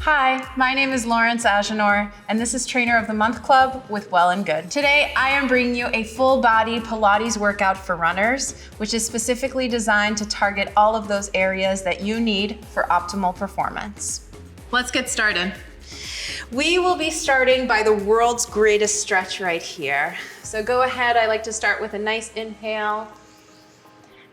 Hi, my name is Laurence Agenor, and this is Trainer of the Month Club with Well+Good. Today, I am bringing you a full body Pilates workout for runners, which is specifically designed to target all of those areas that you need for optimal performance. Let's get started. We will be starting by the world's greatest stretch right here. So go ahead, I like to start with a nice inhale.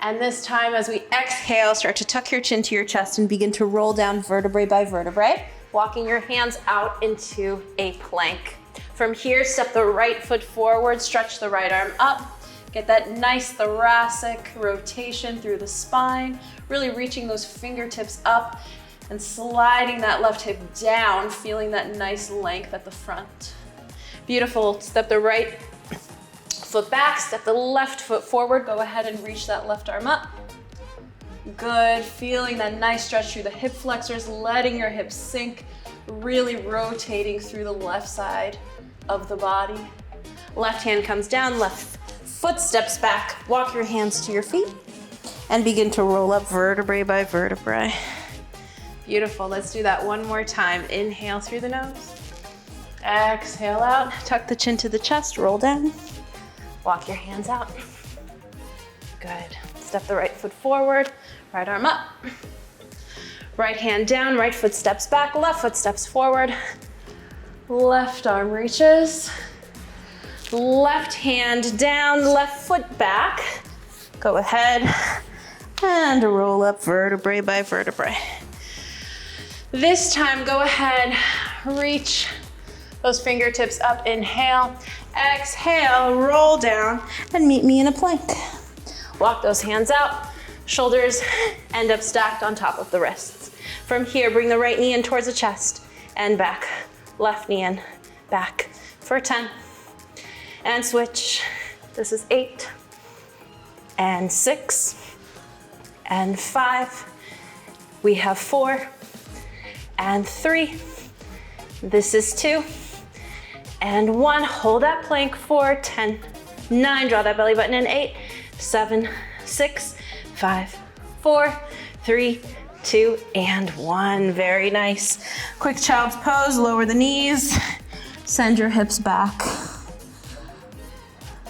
And this time, as we exhale, start to tuck your chin to your chest and begin to roll down vertebrae by vertebrae, walking your hands out into a plank. From here, step the right foot forward, stretch the right arm up, get that nice thoracic rotation through the spine, really reaching those fingertips up and sliding that left hip down, feeling that nice length at the front. Beautiful. Step the right foot back, step the left foot forward, go ahead and reach that left arm up. Good, feeling that nice stretch through the hip flexors, letting your hips sink, really rotating through the left side of the body. Left hand comes down, left foot steps back, walk your hands to your feet, and begin to roll up vertebrae by vertebrae. Beautiful, let's do that one more time. Inhale through the nose, exhale out, tuck the chin to the chest, roll down. Walk your hands out. Good. Step the right foot forward, right arm up. Right hand down, right foot steps back, left foot steps forward. Left arm reaches. Left hand down, left foot back. Go ahead and roll up vertebrae by vertebrae. This time, go ahead, reach those fingertips up, inhale. Exhale, roll down, and meet me in a plank. Walk those hands out, shoulders end up stacked on top of the wrists. From here, bring the right knee in towards the chest and back. Left knee in, back for 10. And switch. This is 8, and 6, and 5. We have 4, and 3. This is 2. And 1, hold that plank for 10, 9, draw that belly button in 8, 7, 6, 5, 4, 3, 2, and 1. Very nice. Quick child's pose, lower the knees, send your hips back.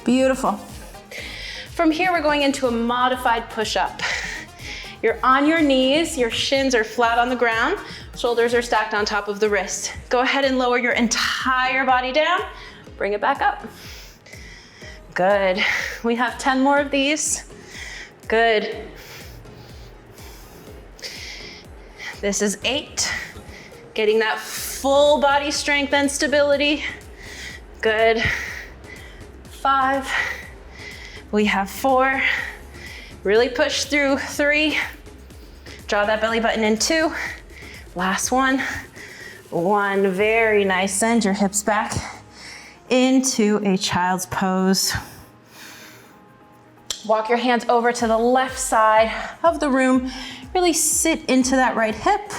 Beautiful. From here, we're going into a modified push-up. You're on your knees, your shins are flat on the ground, shoulders are stacked on top of the wrist. Go ahead and lower your entire body down. Bring it back up. Good. We have 10 more of these. Good. This is 8. Getting that full body strength and stability. Good. 5. We have 4. Really push through 3. Draw that belly button in 2. Last one. 1. Very nice. Send your hips back into a child's pose. Walk your hands over to the left side of the room. Really sit into that right hip.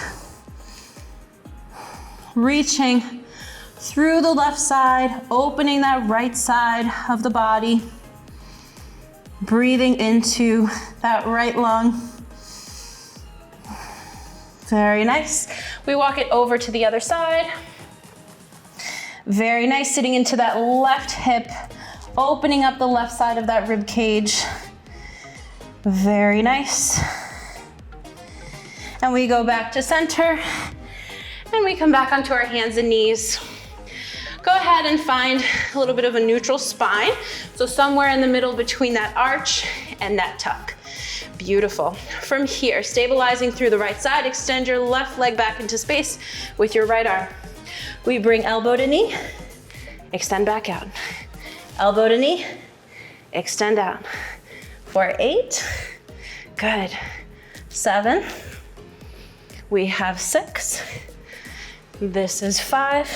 Reaching through the left side, opening that right side of the body. Breathing into that right lung. Very nice. We walk it over to the other side. Very nice, sitting into that left hip, opening up the left side of that rib cage. Very nice. And we go back to center, and we come back onto our hands and knees. Go ahead and find a little bit of a neutral spine. So somewhere in the middle between that arch and that tuck. Beautiful. From here, stabilizing through the right side, extend your left leg back into space with your right arm. We bring elbow to knee, extend back out. Elbow to knee, extend out. For 8, good. 7, we have 6. This is 5.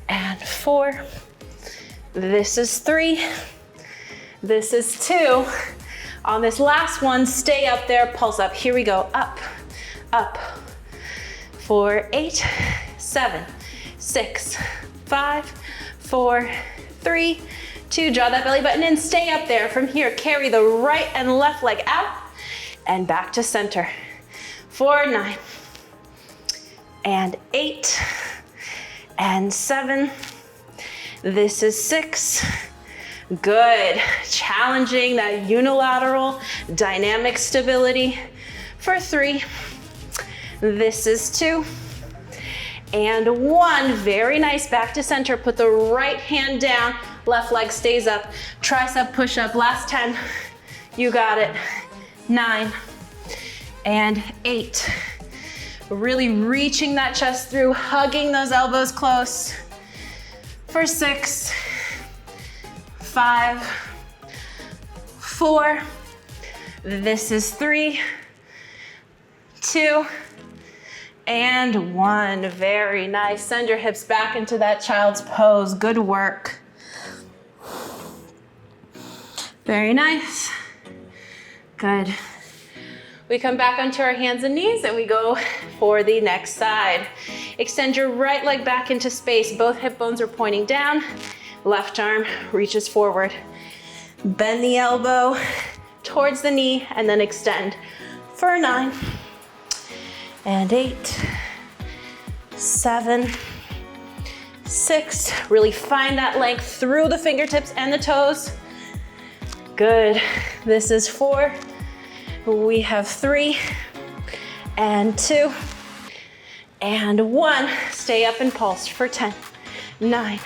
And 4, this is 3, this is 2. On this last one, stay up there, pulse up. Here we go, up, up. For 8, 7, 6, 5, 4, 3, 2. Draw that belly button in, stay up there. From here, carry the right and left leg out and back to center. For 9, and 8, and 7. This is 6. Good. Challenging that unilateral dynamic stability for 3. This is 2. And 1. Very nice. Back to center. Put the right hand down. Left leg stays up. Tricep push-up. Last 10. You got it. 9 and 8. Really reaching that chest through, hugging those elbows close for 6, 5, 4. This is 3, 2, and 1. Very nice. Send your hips back into that child's pose. Good work. Very nice. Good. We come back onto our hands and knees and we go for the next side. Extend your right leg back into space. Both hip bones are pointing down. Left arm reaches forward. Bend the elbow towards the knee and then extend for 9 and 8, 7, 6. Really find that length through the fingertips and the toes. Good. This is 4. We have 3 and 2 and 1. Stay up and pulse for 10, 9,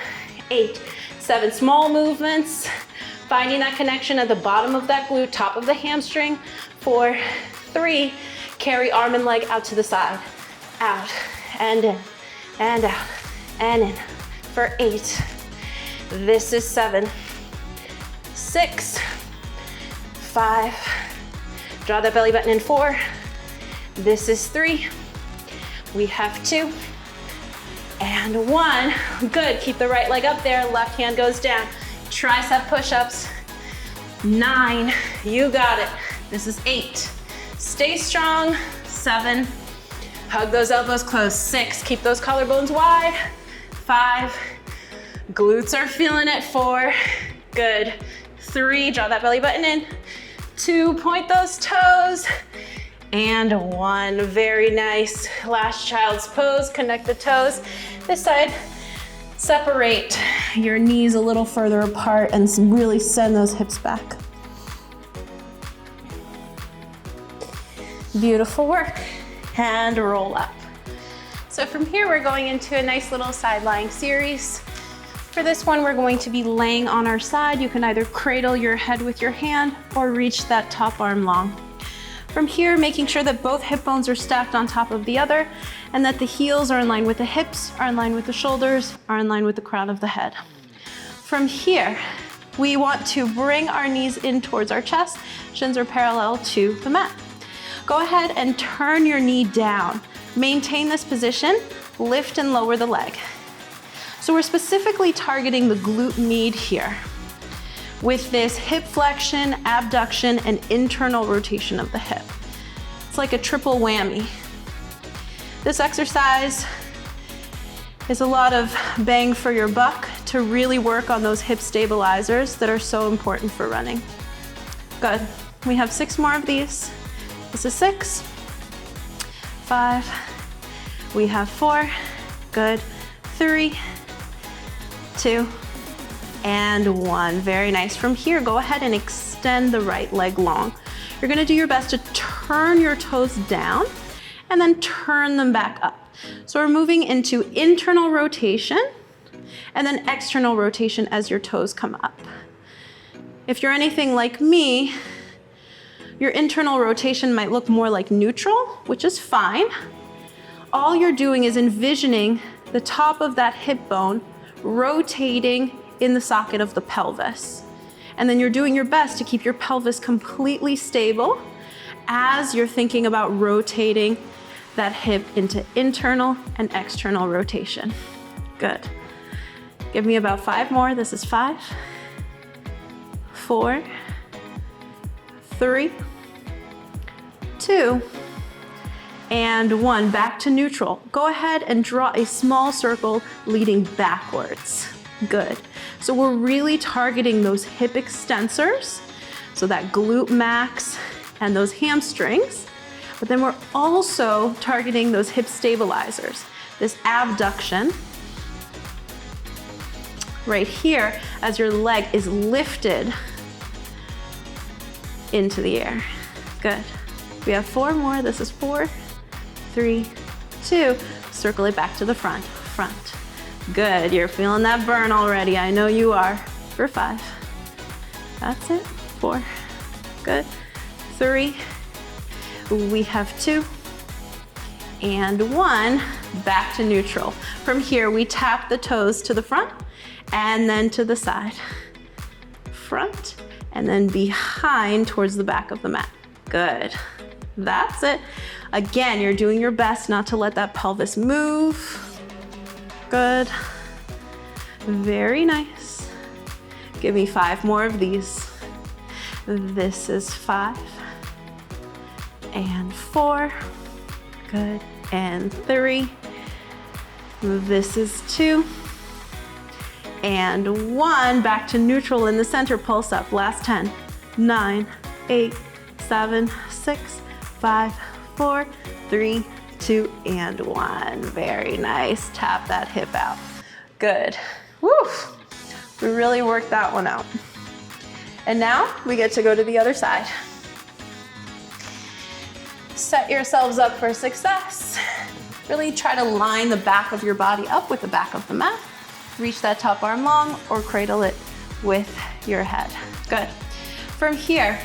8, 7. Small movements, finding that connection at the bottom of that glute, top of the hamstring. 4, 3. Carry arm and leg out to the side. Out and in and out and in for 8. This is 7, 6, 5. Draw that belly button in. 4. This is 3. We have 2 and 1. Good. Keep the right leg up there. Left hand goes down. Tricep push-ups. 9. You got it. This is 8. Stay strong. 7. Hug those elbows close. 6. Keep those collarbones wide. 5. Glutes are feeling it. 4. Good. 3. Draw that belly button in. 2. Point those toes. And 1. Very nice. Last child's pose. Connect the toes. This side. Separate your knees a little further apart and really send those hips back. Beautiful work. And roll up. So from here, we're going into a nice little side lying series. For this one, we're going to be laying on our side. You can either cradle your head with your hand or reach that top arm long. From here, making sure that both hip bones are stacked on top of the other and that the heels are in line with the hips, are in line with the shoulders, are in line with the crown of the head. From here, we want to bring our knees in towards our chest. Shins are parallel to the mat. Go ahead and turn your knee down. Maintain this position, lift and lower the leg. So we're specifically targeting the glute med here with this hip flexion, abduction, and internal rotation of the hip. It's like a triple whammy. This exercise is a lot of bang for your buck to really work on those hip stabilizers that are so important for running. Good. We have 6 more of these. This is 6, 5, we have 4, good, 3, 2, and 1. Very nice. From here, go ahead and extend the right leg long. You're gonna do your best to turn your toes down and then turn them back up. So we're moving into internal rotation and then external rotation as your toes come up. If you're anything like me, your internal rotation might look more like neutral, which is fine. All you're doing is envisioning the top of that hip bone rotating in the socket of the pelvis. And then you're doing your best to keep your pelvis completely stable as you're thinking about rotating that hip into internal and external rotation. Good. Give me about 5 more. This is 5, 4, 3, 2, and 1. Back to neutral. Go ahead and draw a small circle leading backwards. Good. So we're really targeting those hip extensors, so that glute max and those hamstrings, but then we're also targeting those hip stabilizers, this abduction right here as your leg is lifted into the air. Good. We have 4 more. This is 4, 3, 2. Circle it back to the front. Front. Good. You're feeling that burn already. I know you are. For 5. That's it. 4. Good. 3. We have 2. And 1. Back to neutral. From here, we tap the toes to the front and then to the side. Front and then behind towards the back of the mat. Good. That's it. Again, you're doing your best not to let that pelvis move. Good. Very nice. Give me 5 more of these. This is 5 and 4. Good. And 3. This is 2. And 1, back to neutral in the center, pulse up. Last 10, 9, 8, 7, 6, 5, 4, 3, 2, and 1. Very nice. Tap that hip out. Good. Woo! We really worked that one out. And now we get to go to the other side. Set yourselves up for success. Really try to line the back of your body up with the back of the mat. Reach that top arm long or cradle it with your head. Good. From here,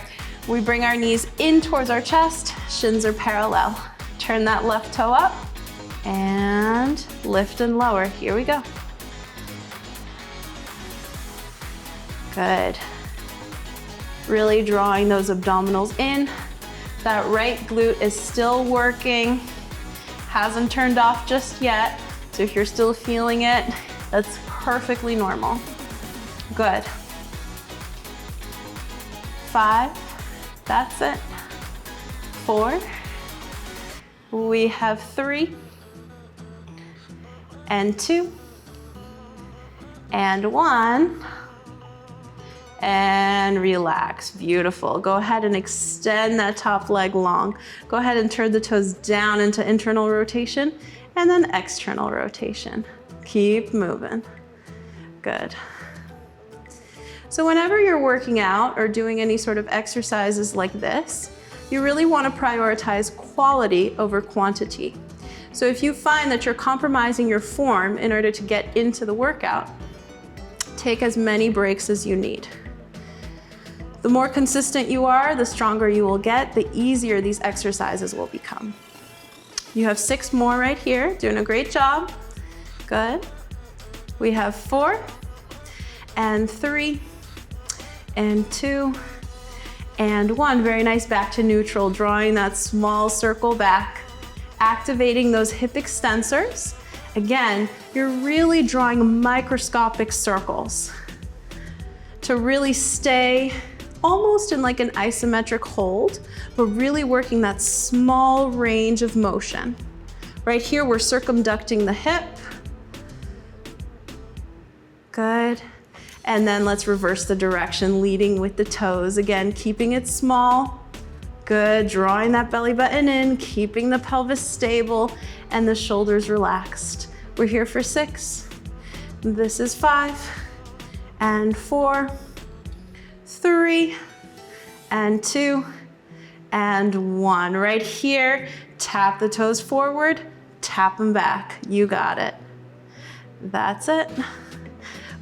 we bring our knees in towards our chest, shins are parallel. Turn that left toe up and lift and lower. Here we go. Good. Really drawing those abdominals in. That right glute is still working. Hasn't turned off just yet. So if you're still feeling it, that's perfectly normal. Good. 5, that's it. 4, we have 3, and 2, and 1, and relax. Beautiful. Go ahead and extend that top leg long. Go ahead and turn the toes down into internal rotation, and then external rotation. Keep moving. Good. So whenever you're working out or doing any sort of exercises like this, you really want to prioritize quality over quantity. So if you find that you're compromising your form in order to get into the workout, take as many breaks as you need. The more consistent you are, the stronger you will get, the easier these exercises will become. You have 6 more right here, doing a great job. Good. We have 4, and 3, and 2, and 1. Very nice. Back to neutral, drawing that small circle back, activating those hip extensors. Again, you're really drawing microscopic circles to really stay almost in like an isometric hold, but really working that small range of motion. Right here, we're circumducting the hip. Good. And then let's reverse the direction, leading with the toes. Again, keeping it small. Good. Drawing that belly button in, keeping the pelvis stable and the shoulders relaxed. We're here for 6. This is 5, and 4, 3, and 2, and 1. Right here, tap the toes forward, tap them back. You got it. That's it.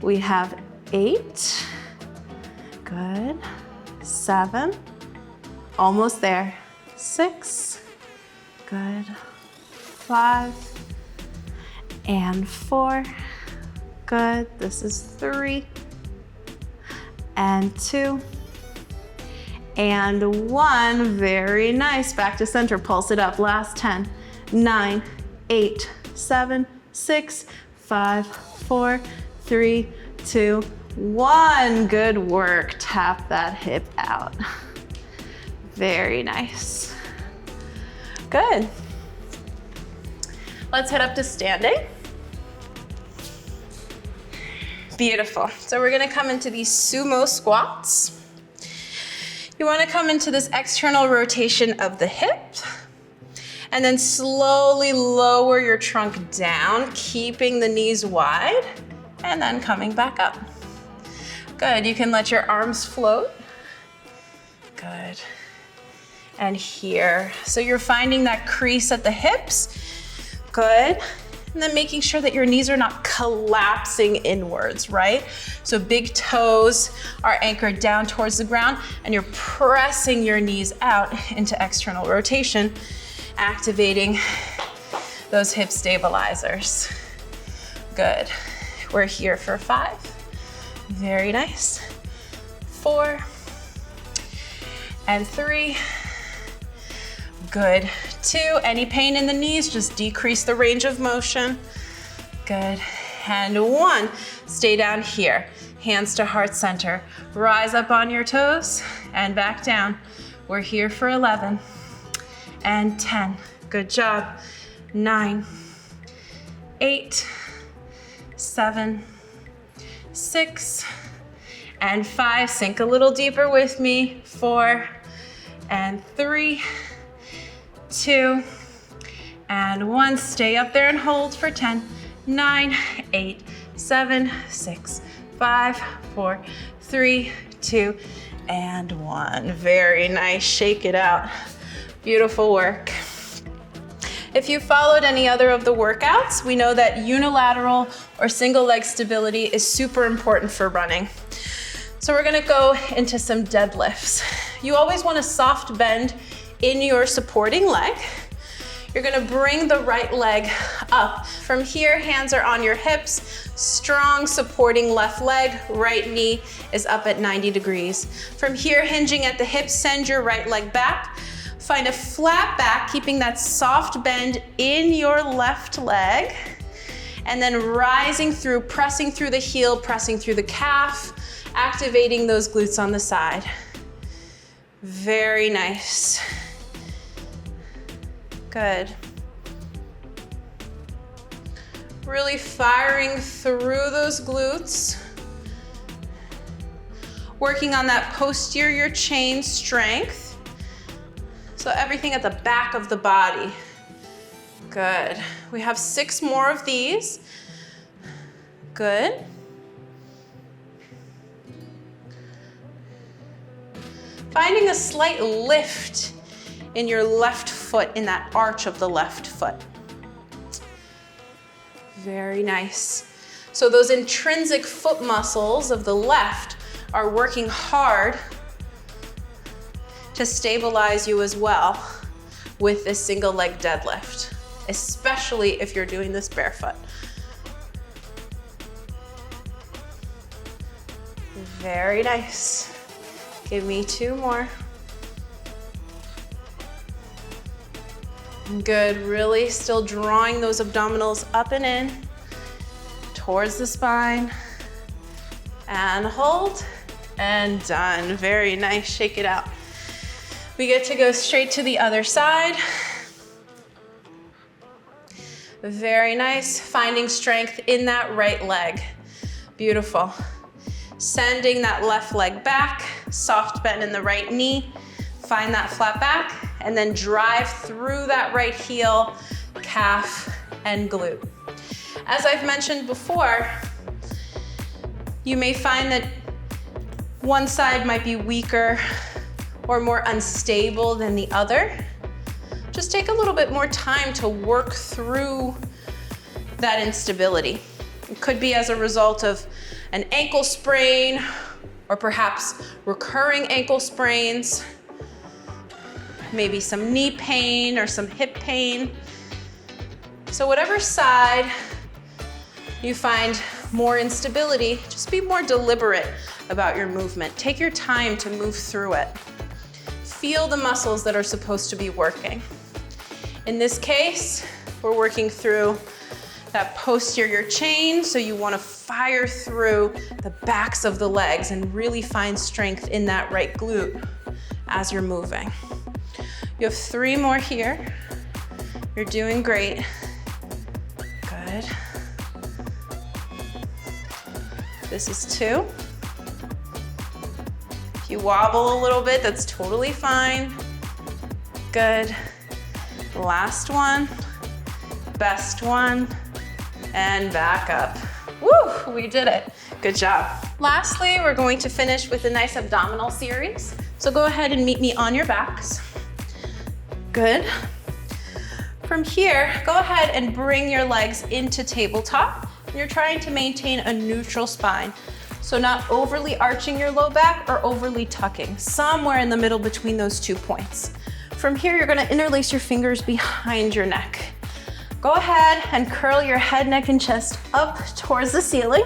We have 8, good, 7, almost there, 6, good, 5, and 4, good, this is 3, and 2, and 1, very nice, back to center, pulse it up, last 10, 9, 8, 7, 6, 5, 4, 3, 2, 1. Good work. Tap that hip out. Very nice. Good. Let's head up to standing. Beautiful. So we're gonna come into these sumo squats. You wanna come into this external rotation of the hip. And then slowly lower your trunk down, keeping the knees wide, and then coming back up. Good, you can let your arms float. Good. And here. So you're finding that crease at the hips. Good. And then making sure that your knees are not collapsing inwards, right? So big toes are anchored down towards the ground and you're pressing your knees out into external rotation, activating those hip stabilizers. Good. We're here for 5. Very nice. 4 and 3. Good. 2, any pain in the knees, just decrease the range of motion. Good. And 1, stay down here. Hands to heart center. Rise up on your toes and back down. We're here for 11 and 10. Good job. 9, 8, 7, 6, and 5. Sink a little deeper with me. 4 and 3, 2, and 1. Stay up there and hold for 10, 9, 8, 7, 6, 5, 4, 3, 2, and 1. Very nice. Shake it out. Beautiful work. If you followed any other of the workouts, we know that unilateral or single leg stability is super important for running. So we're gonna go into some deadlifts. You always want a soft bend in your supporting leg. You're gonna bring the right leg up. From here, hands are on your hips, strong supporting left leg, right knee is up at 90 degrees. From here, hinging at the hips, send your right leg back. Find a flat back, keeping that soft bend in your left leg, and then rising through, pressing through the heel, pressing through the calf, activating those glutes on the side. Very nice. Good. Really firing through those glutes. Working on that posterior chain strength. So everything at the back of the body. Good. We have 6 more of these. Good. Finding a slight lift in your left foot, in that arch of the left foot. Very nice. So those intrinsic foot muscles of the left are working hard to stabilize you as well with this single leg deadlift, especially if you're doing this barefoot. Very nice. Give me 2 more. Good, really still drawing those abdominals up and in towards the spine. And hold, and done. Very nice, shake it out. We get to go straight to the other side. Very nice, finding strength in that right leg. Beautiful. Sending that left leg back, soft bend in the right knee. Find that flat back, and then drive through that right heel, calf, and glute. As I've mentioned before, you may find that one side might be weaker or more unstable than the other. Just take a little bit more time to work through that instability. It could be as a result of an ankle sprain, or perhaps recurring ankle sprains, maybe some knee pain or some hip pain. So whatever side you find more instability, just be more deliberate about your movement. Take your time to move through it. Feel the muscles that are supposed to be working. In this case, we're working through that posterior chain, so you want to fire through the backs of the legs and really find strength in that right glute as you're moving. You have 3 more here. You're doing great. Good. This is 2. If you wobble a little bit, that's totally fine. Good. Last one, best one, and back up. Woo, we did it. Good job. Lastly, we're going to finish with a nice abdominal series. So go ahead and meet me on your backs. Good. From here, go ahead and bring your legs into tabletop. You're trying to maintain a neutral spine. So not overly arching your low back or overly tucking, somewhere in the middle between those 2 points. From here, you're gonna interlace your fingers behind your neck. Go ahead and curl your head, neck, and chest up towards the ceiling.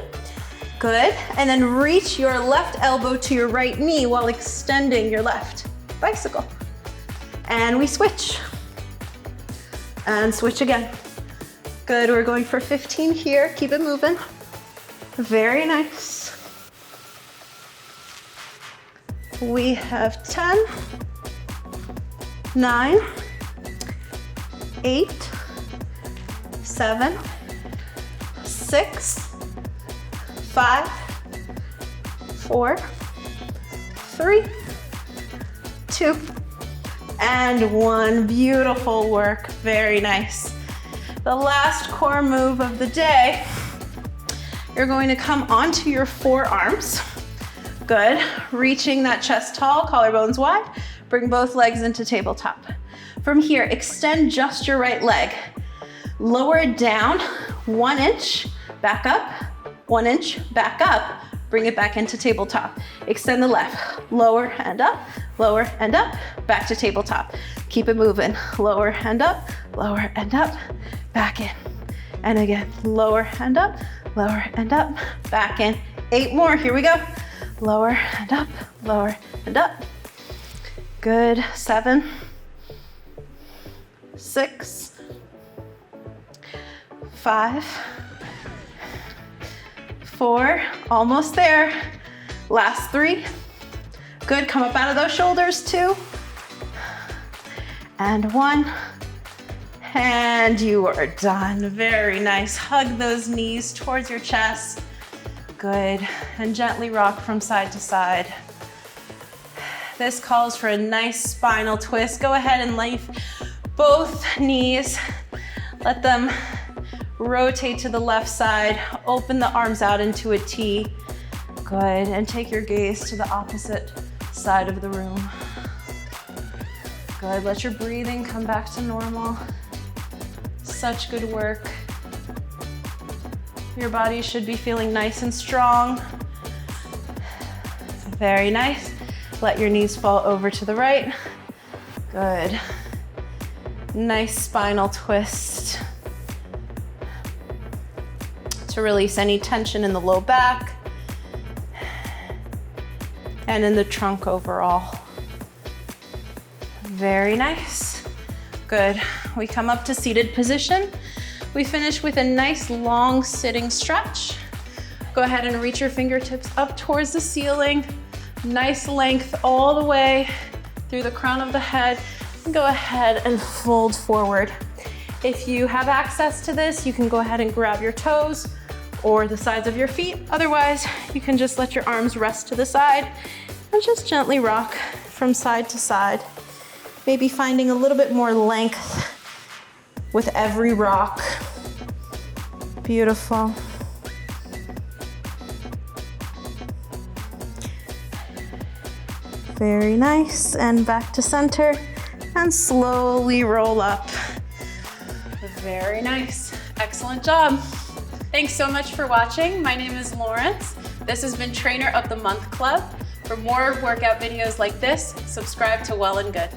Good, and then reach your left elbow to your right knee while extending your left bicycle. And we switch. And switch again. Good, we're going for 15 here. Keep it moving. Very nice. We have 10, 9, 8, 7, 6, 5, 4, 3, 2, and 1. Beautiful work, very nice. The last core move of the day, you're going to come onto your forearms. Good, reaching that chest tall, collarbones wide. Bring both legs into tabletop. From here, extend just your right leg. Lower it down 1 inch, back up, 1 inch, back up. Bring it back into tabletop. Extend the left, lower and up, back to tabletop. Keep it moving, lower and up, back in. And again, lower and up, back in. 8 more, here we go. Lower and up. Good, 7, 6, 5, 4, almost there. Last 3. Good, come up out of those shoulders, 2, and 1, and you are done. Very nice. Hug those knees towards your chest. Good, and gently rock from side to side. This calls for a nice spinal twist. Go ahead and lift both knees. Let them rotate to the left side. Open the arms out into a T. Good, and take your gaze to the opposite side of the room. Good, let your breathing come back to normal. Such good work. Your body should be feeling nice and strong. Very nice. Let your knees fall over to the right. Good. Nice spinal twist to release any tension in the low back and in the trunk overall. Very nice. Good. We come up to seated position. We finish with a nice long sitting stretch. Go ahead and reach your fingertips up towards the ceiling. Nice length all the way through the crown of the head. And go ahead and fold forward. If you have access to this, you can go ahead and grab your toes or the sides of your feet. Otherwise, you can just let your arms rest to the side and just gently rock from side to side. Maybe finding a little bit more length with every rock. Beautiful. Very nice, and back to center, and slowly roll up. Very nice, excellent job. Thanks so much for watching. My name is Laurence. This has been Trainer of the Month Club. For more workout videos like this, subscribe to Well+Good.